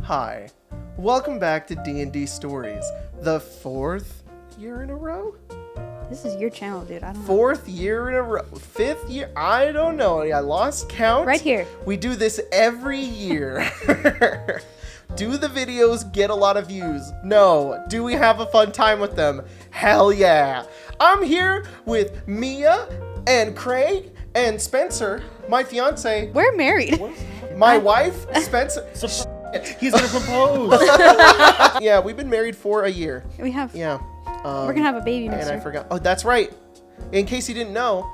Hi, welcome back to D&D Stories, the 4th year in a row? This is your channel, dude. I don't know. 4th year in a row. 5th year? I don't know. I lost count. Right here. We do this every year. Do the videos get a lot of views? No. Do we have a fun time with them? Hell yeah. I'm here with Mia and Craig and Spencer, my fiance. We're married. My wife, Spencer. He's gonna propose. Yeah, we've been married for a year. We have. Yeah. We're gonna have a baby next And year. I forgot. Oh, that's right. In case you didn't know,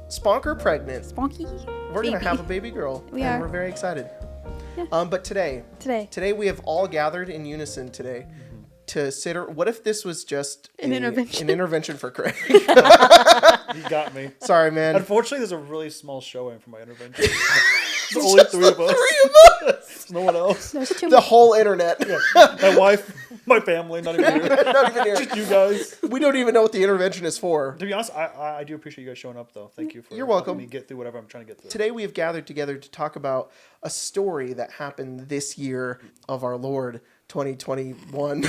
Spонker pregnant. Spunky. We're going to have a baby girl. We and are. we're very excited. Yeah. But today we have all gathered in unison today to consider, what if this was just An intervention. An intervention for Craig? You got me. Sorry, man. Unfortunately, there's a really small showing for my intervention. It's only three of us. There's no one else. There's too The much. whole internet. Yeah. My wife, my family, not even here. Not even here. Just you guys. We don't even know what the intervention is for. To be honest, I do appreciate you guys showing up, though. Thank you for You're welcome. helping me get through whatever I'm trying to get through. Today we have gathered together to talk about a story that happened this year of our Lord 2021,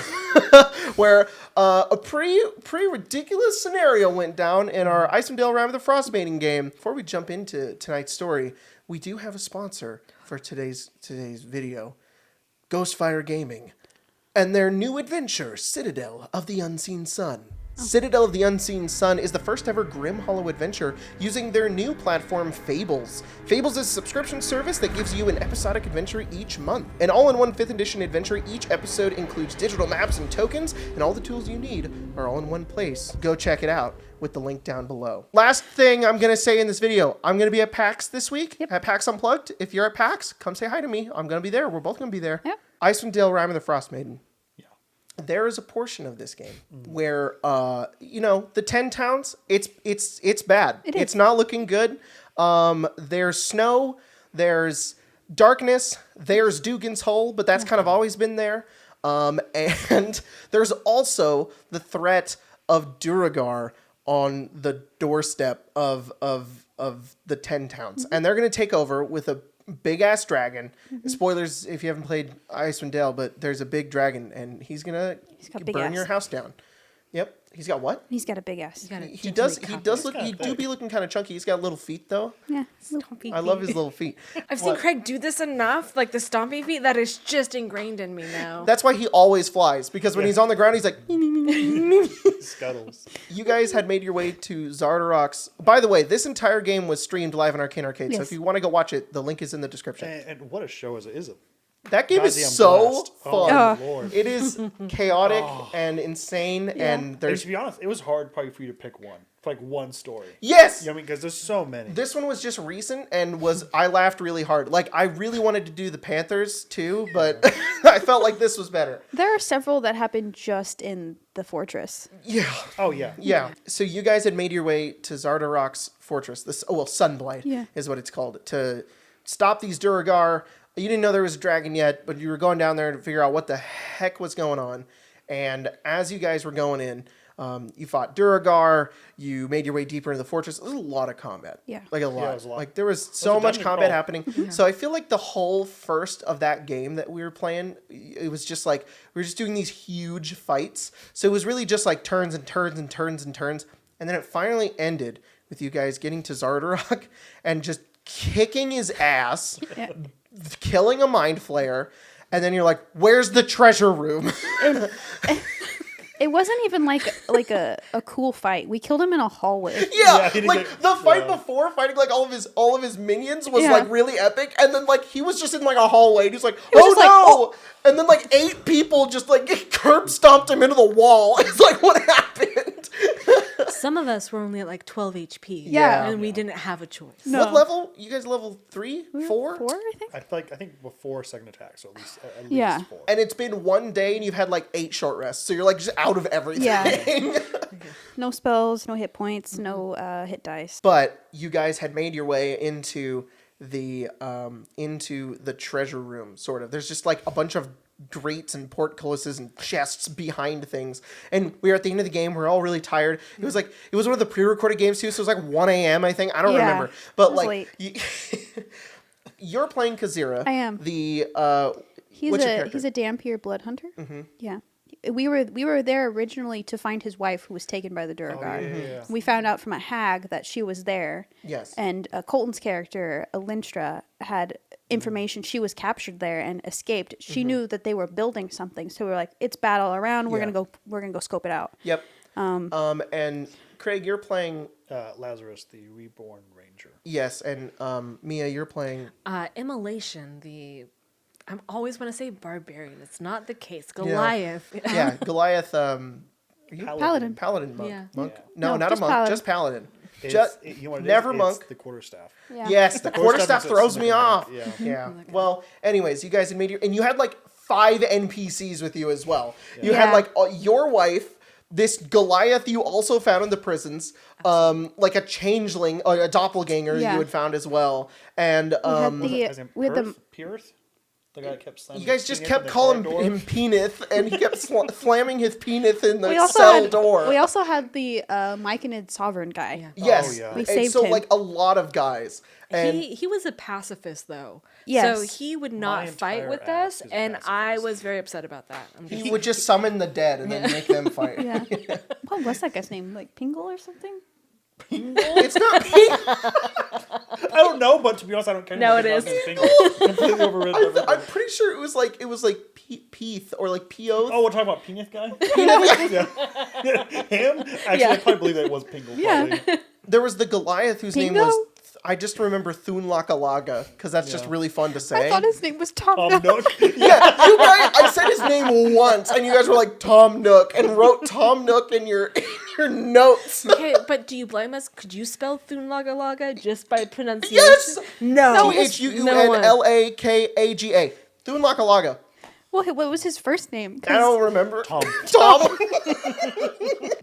where a pretty ridiculous scenario went down in our Icewind Dale Ram of the Frostmaiden game. Before we jump into tonight's story, we do have a sponsor for today's video, Ghostfire Gaming, and their new adventure, Citadel of the Unseen Sun. Citadel of the Unseen Sun is the first ever Grim Hollow adventure using their new platform, Fables. Fables is a subscription service that gives you an episodic adventure each month. An all-in-one 5th edition adventure, each episode includes digital maps and tokens, and all the tools you need are all in one place. Go check it out with the link down below. Last thing I'm going to say in this video, I'm going to be at PAX this week, at PAX Unplugged. If you're at PAX, come say hi to me. I'm going to be there. We're both going to be there. Yep. Icewind Dale Ram of the Frostmaiden. There is a portion of this game where, the 10 towns, it's bad. It's not looking good. There's snow, there's darkness, there's Dugan's Hole, but that's kind of always been there. And there's also the threat of Duragar on the doorstep of the 10 towns. And they're going to take over with a big-ass dragon. Spoilers if you haven't played Icewind Dale, but there's a big dragon, and he's gonna burn your house down. Yep. He's got what? He's got a big ass. He does look, he do be looking kind of chunky. He's got little feet, though. Yeah. I love his little feet. I've seen Craig do this enough, like the stomping feet, that is just ingrained in me now. That's why he always flies, because when he's on the ground, he's like... Scuttles. You guys had made your way to Zardarok's... By the way, this entire game was streamed live on Arcane Arcade, so if you want to go watch it, the link is in the description. And what a show is it? Is it? That game is Goddamn so blast. fun. Oh, Lord. It is chaotic and insane, and And there's... to be honest, it was hard probably for you to pick one. For like one story. Yes! You know what I mean? Because there's so many. This one was just recent and I laughed really hard. Like, I really wanted to do the Panthers too, but I felt like this was better. There are several that happen just in the fortress. Yeah. Oh, yeah. Yeah. So you guys had made your way to Zardarok's fortress. Sunblight is what it's called. To stop these Duragar. You didn't know there was a dragon yet, but you were going down there to figure out what the heck was going on. And as you guys were going in, you fought Duragar, you made your way deeper into the fortress. It was a lot of combat. Yeah. Like a lot. Yeah, it was a lot. Like there was so much dungeon combat crawl. happening. So I feel like the whole first of that game that we were playing, it was just like, we were just doing these huge fights. So it was really just like turns and turns and turns and turns. And then it finally ended with you guys getting to Zardarok and just kicking his ass, killing a mind flayer. And then you're like, where's the treasure room? It wasn't even like a cool fight. We killed him in a hallway. Yeah, he didn't like get- the fight before fighting like all of his minions was Yeah. like really epic, and then like he was just in like a hallway and he's like, was oh just like, no, and then like 8 people just like curb stomped him into the wall. It's like, what happened? Some of us were only at like 12 HP. Yeah. And we didn't have a choice. No. What level? You guys level 3, 4? 4, I think. I think before second attack, so at least Yeah. 4. And it's been one day and you've had like 8 short rests, so you're like just out of everything. Yeah. No spells, no hit points, no hit dice. But you guys had made your way into the treasure room, sort of. There's just like a bunch of grates and portcullises and chests behind things. And we were at the end of the game. We're all really tired. It was one of the pre-recorded games too, so it was like 1 a.m. I think. I don't remember. But it was like you're playing Kazira. I am. What's your character? He's a Dampier blood hunter. Mm-hmm. Yeah. We were there originally to find his wife who was taken by the Durgar. yeah. We found out from a hag that she was there. Yes. And Colton's character, Alinstra, had information. She was captured there and escaped. She knew that they were building something. So we were like, it's bad all around. We're gonna go scope it out. Yep. And Craig, you're playing Lazarus, the reborn ranger. yes, and Mia, you're playing Immolation, I always want to say barbarian. It's not the case. Goliath. yeah, Goliath. Are you Paladin. Paladin monk? Yeah. Monk? Yeah. No, No, not a just monk. paladin. Just paladin. It's, Just you know what it is? never It's monk. the quarterstaff. Yeah. Yes, the quarterstaff Quarterstaff throws is me like off. that, Yeah. Well, anyways, you guys had made and you had like 5 NPCs with you as well. You had Yeah. like your wife, this Goliath you also found in the prisons, like a changeling or a doppelganger Yeah. you had found as well, and We had the Pierce? The guy that kept slamming you guys his just penis kept in the calling car door? him Penith, and he kept slamming his Penith in the we also cell had door. we also had the Myconid sovereign guy. Yeah. Yes, Oh, yeah. We and saved so him. like a lot of guys, and He was a pacifist though. Yes. So he would My not fight entire with ass us, is a and I pacifist. was very upset about that. he would just summon the dead and then make them fight. Yeah. What was that guy's name? Like Pingle or something? It's not pink. I don't know, but to be honest, I don't care. No, anymore it because is. I was thinking completely overridden everything. I'm pretty sure it was like Peeth or like Pioth. Oh, we're talking about Penis guy? yeah. Him? Actually, I probably believe that it was Pingle. Yeah. Probably. There was the Goliath whose name Pingo? was. I just remember Thunlakalaga because that's just Yeah. really fun to say. I thought his name was Tom. Tom Nook. Nook. Yeah, you guys. I said his name once, and you guys were like Tom Nook and wrote Tom Nook in your notes. Okay, but do you blame us? Could you spell Thunlagalaga just by pronunciation? Yes. No. Thunlakaga. Thunlakalaga. Well, what was his first name? 'Cause I don't remember. Tom. Tom.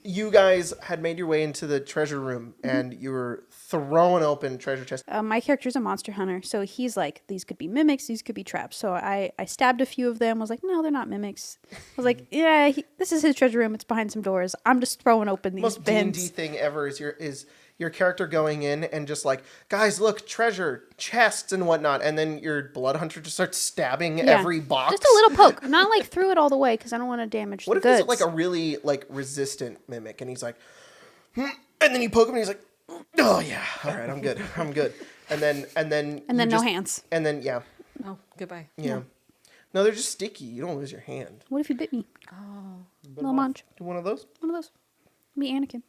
You guys had made your way into the treasure room, and you were throwing open treasure chests. my character's a monster hunter, so he's like, these could be mimics, these could be traps. So I stabbed a few of them. Was like, no, they're not mimics. I was like, yeah, this is his treasure room. It's behind some doors. I'm just throwing open these Most D&D bins. thing ever is your character going in and just like, guys, look, treasure, chests and whatnot, and then your blood hunter just starts stabbing Yeah. every box. Just a little poke, not like through it all the way because I don't want to damage What the if goods. he's like a really like resistant mimic, and he's like, and then you poke him, and he's like, oh yeah, all right, I'm good, and then no hands. and then yeah. Oh, goodbye. No, they're just sticky. You don't lose your hand. What if you bit me? Oh. Little munch. Do one of those. One of those. Me, Anakin.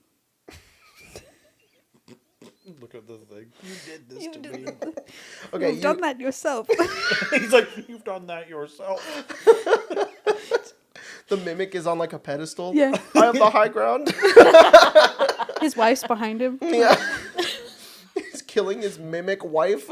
Look at this thing. You did this to me. Okay, You've done that yourself. He's like, you've done that yourself. the mimic is on like a pedestal. Yeah. I have the high ground. His wife's behind him. Yeah. He's killing his mimic wife.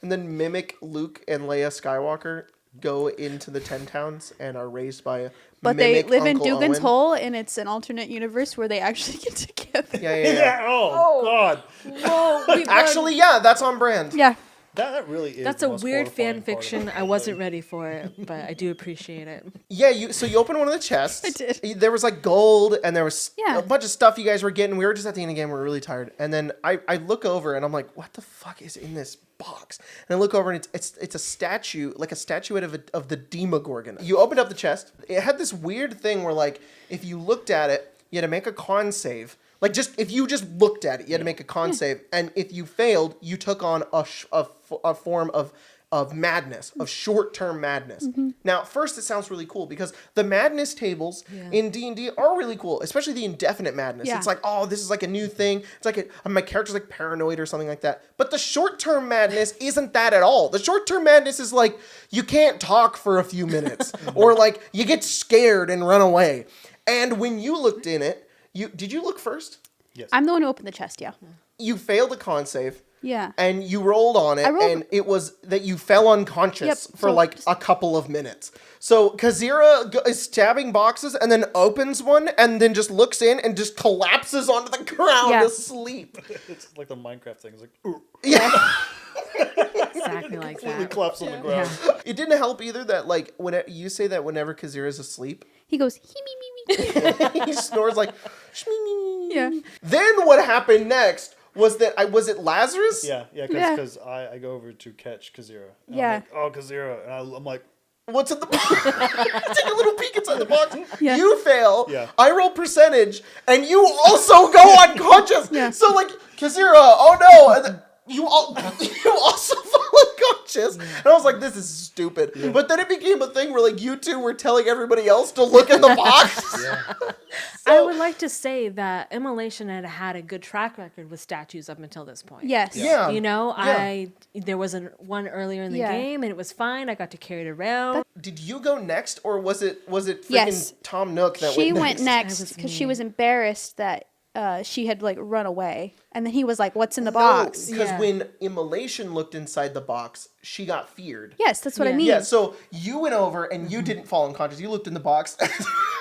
And then mimic Luke and Leia Skywalker go into the 10 towns and are raised by a But they mimic live Uncle in Dugan's Owen. Hole, and it's an alternate universe where they actually get together. Yeah. Oh, God. Whoa. Actually, yeah, that's on brand. Yeah. That really is that's the a most weird horrifying fan part of fiction. the I whole wasn't thing. ready for it, but I do appreciate it. Yeah, so you open one of the chests. I did. There was like gold and there was Yeah. a bunch of stuff you guys were getting. We were just at the end of the game. We were really tired. And then I look over and I'm like, what the fuck is in this box? And I look over and it's a statue, like a statuette of the Demogorgon. You opened up the chest. It had this weird thing where like if you looked at it, you had to make a con save. Like just if you just looked at it, you had to make a con save. And if you failed, you took on a form of madness, of short-term madness. Now, at first it sounds really cool because the madness tables in D&D are really cool, especially the indefinite madness. Yeah. It's like, oh, this is like a new thing. It's like my character's like paranoid or something like that. But the short-term madness isn't that at all. The short-term madness is like you can't talk for a few minutes or like you get scared and run away. And when you looked in it, did you look first? Yes. I'm the one who opened the chest, yeah. You failed a con save. Yeah. And you rolled on it, and it was that you fell unconscious Yep, for so- like a couple of minutes. So Kazira is stabbing boxes and then opens one and then just looks in and just collapses onto the ground Yeah. asleep. It's like the Minecraft thing. It's like, ooh, Yeah. Exactly like completely that. collapse on the ground. It didn't help either that like when you say that whenever Kazira's asleep, He goes, he me me me. he snores like "Shmee." Yeah. Then what happened next was that was it Lazarus? Yeah, Yeah. because I go over to catch Kazira. And Yeah. I'm like, oh, Kazira. And I'm like, what's in the box. Take a little peek inside the box. Yeah. You fail. Yeah. I roll percentage, and you also go unconscious. Yeah. So like, Kazira, oh no, and then you also fall unconscious. And I was like, this is stupid. Yeah. But then it became a thing where like you two were telling everybody else to look in the box. Yeah. I would like to say that Immolation had a good track record with statues up until this point. Yes. Yeah. You know, Yeah. there was one earlier in the Yeah. game, and it was fine. I got to carry it around. Did you go next, or was it freaking Yes. Tom Nook that She went went next? next was because she me. was embarrassed that she had like run away, and then he was like, "What's in the box?" Because Yeah. when Immolation looked inside the box, she got feared. Yes, that's what I Yeah. mean. Yeah, so you went over and you didn't fall unconscious. You looked in the box and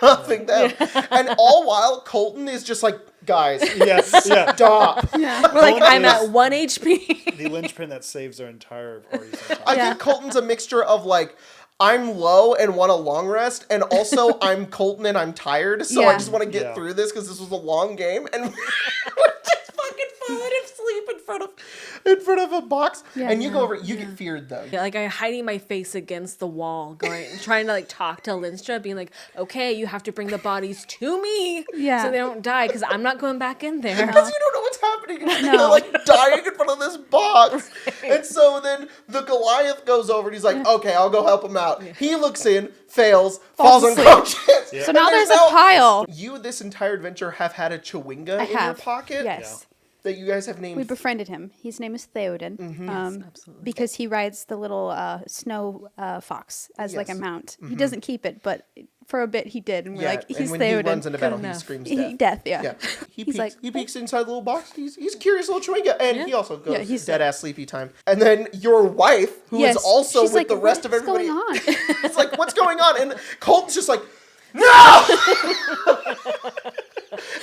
nothing them. And all while Colton is just like, guys, Yes. Yeah. stop. Yeah. We're like, Colton I'm is- at 1 HP. The linchpin that saves our entire party sometimes. I Yeah. think Colton's a mixture of like, I'm low and want a long rest, and also I'm Colton and I'm tired, so I Yeah. just want to get Yeah. through this because this was a long game, and we're just fucking falling asleep in front of a box. Yeah. And you go over, you get feared though. Yeah, like I'm hiding my face against the wall, trying to like talk to Linstra, being like, "Okay, you have to bring the bodies to me, Yeah. so they don't die, because I'm not going back in there." Because you don't know what's happening. No. You're like dying in front of this box. And so then the Goliath goes over and he's like, okay, I'll go help him out. He looks in, fails, falls asleep. unconscious. Yeah. So now And there's a pile. You, this entire adventure, have had a Chewinga I in your have. pocket Yes. that you guys have named. We befriended him. His name is Theoden. absolutely. Because he rides the little snow fox as like a Yes. mount. He doesn't keep it, but for a bit he did. And we're yeah, like, he's and when Theoden. he runs into battle, he enough. screams He- death. death, yeah. Yeah, he He's peeks, like, he peeks inside the little box. He's curious little Chewinga, and Yeah. he also goes Yeah, he's- dead ass sleepy time. And then your wife, who is Yes. also She's with like, the rest of "What's everybody, going on?" it's like, what's going on? And Colton's just like, no.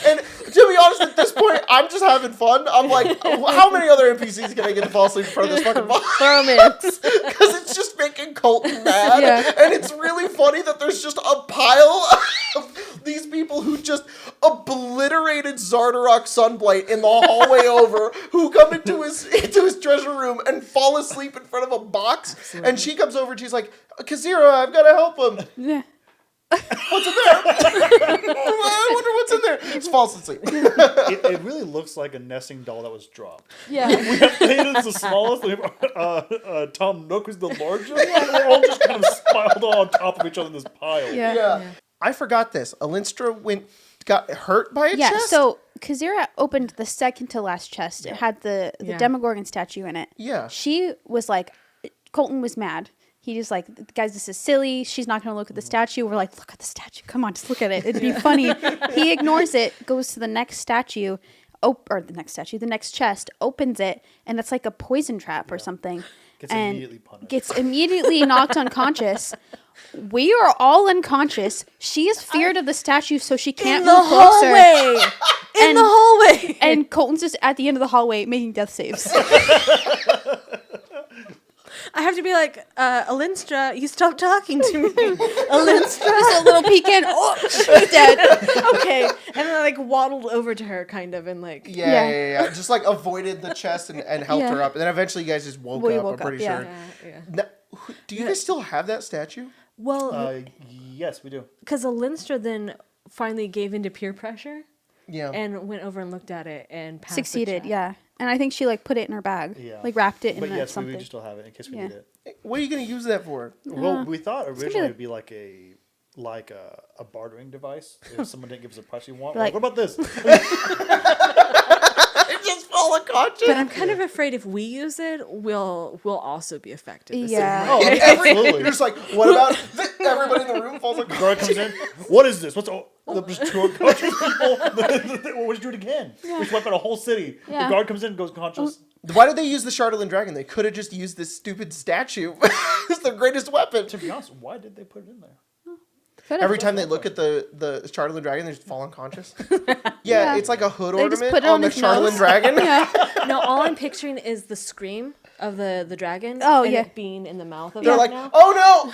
And to be honest, at this point, I'm just having fun. I'm like, how many other NPCs can I get to fall asleep in front of this fucking box? Throw 'em in. Because it's just making Colton mad. Yeah. And it's really funny that there's just a pile of these people who just obliterated Zardarok Sunblight in the hallway over, who come into his treasure room and fall asleep in front of a box. And she comes over and she's like, Kazira, I've got to help him. Yeah. What's in there? I wonder what's in there. Just falls asleep. It really looks like a nesting doll that was dropped. Yeah. We have Thaden's the smallest. We have Tom Nook is the largest. And we're all just kind of piled on top of each other in this pile. Yeah. Yeah. I forgot this. Alinstra got hurt by a Yeah, chest? so Kazira opened the second to last chest. It had the Yeah. Demogorgon statue in it. Yeah. She was like, Colton was mad. He just like, guys, this is silly. She's not going to look at the statue. We're like, look at the statue. Come on, just look at it. It'd be funny. He ignores it, goes to the next statue, the next chest, opens it, and it's like a poison trap or something. Gets and immediately punished. Gets immediately knocked unconscious. We are all unconscious. She is feared of the statue, so she can't In the move closer. hallway. In And- the hallway. And Colton's just at the end of the hallway making death saves. I have to be like, Alinstra, you stopped talking to me. Alinstra. Just a little peek in. Oh, she's dead. Okay. And then I like waddled over to her kind of and like, Yeah. Just like avoided the chest and helped Yeah. her up. And then eventually you guys just woke We up, woke I'm pretty up, sure. yeah. yeah. Now, do you guys still have that statue? Well, Yes, we do. because Alinstra then finally gave into peer pressure Yeah. and went over and looked at it and passed the Succeeded, check. yeah. And I think she like put it in her bag. Yeah. Like wrapped it But in yes, something. we still have it in case we Yeah. need it. What are you going to use that for? Well, we thought gonna be originally like- it would be like a bartering device if someone didn't give us a price we want. Like- What about this? Just fall unconscious? But I'm kind of afraid if we use it, we'll also be affected. the same Yeah. way. Oh, You're absolutely. just like, what about everybody in the room falls unconscious? Guard comes in. What is this? What's there's two unconscious people? What would you do it again? We swept out a whole city. Yeah. The guard comes in, goes conscious. Why did they use the Shardolin Dragon? They could have just used this stupid statue. It's their greatest weapon. To be honest, why did they put it in there? Could've. Every time they look at the Shardolin Dragon, they just fall unconscious. Yeah, it's like a hood They just ornament put it on on the his Shardolin nose. Dragon. Yeah. No, all I'm picturing is the scream of the dragon. Oh, and yeah. it being in the mouth of They're it like, now. oh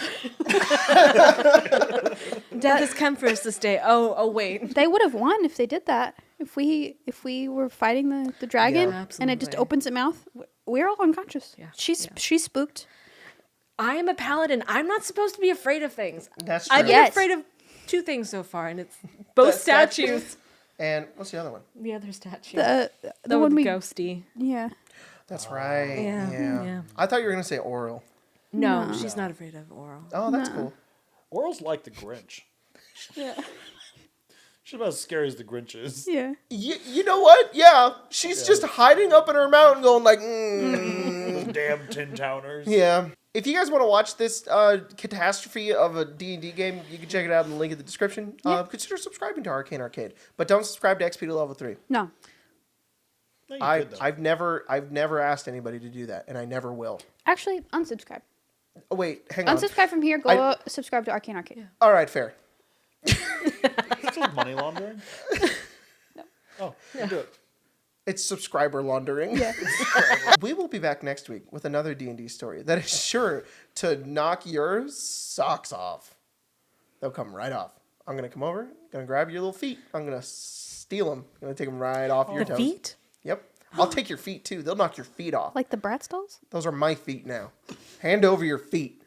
Death has come for us this day. Oh, wait. They would have won if they did that. If we were fighting the dragon Yeah. and it just Absolutely. opens its mouth, we're all unconscious. Yeah. She's spooked. I am a paladin. I'm not supposed to be afraid of things. That's true. I've been Yes. afraid of 2 things so far, and it's both The statue. statues. And what's the other one? The other statue. The one we ghosty. yeah. That's right. Yeah, yeah. I thought you were gonna say Oral. No, she's not afraid of oral. Oh, that's cool. Oral's like the Grinch. Yeah. She's about as scary as the Grinch is. Yeah. You know what? Yeah, she's just hiding up in her mountain, going like, mm. Those damn Tin Towners. Yeah. If you guys want to watch this catastrophe of a D&D game, you can check it out in the link in the description. Consider subscribing to Arcane Arcade, but don't subscribe to XP to level 3. No. No, you could, though. I've never asked anybody to do that, and I never will. Actually, unsubscribe. Oh wait, hang on. Unsubscribe from here. Go subscribe to Arcane Arcade. Yeah. All right, fair. Still money laundering? No. Oh, you do it. It's subscriber laundering. Yeah. We will be back next week with another D&D story that is sure to knock your socks off. They'll come right off. I'm going to come over, going to grab your little feet. I'm going to steal them. I'm going to take them right off your toes. Feet? Yep. I'll take your feet too. They'll knock your feet off. Like the Bratz dolls? Those are my feet now. Hand over your feet.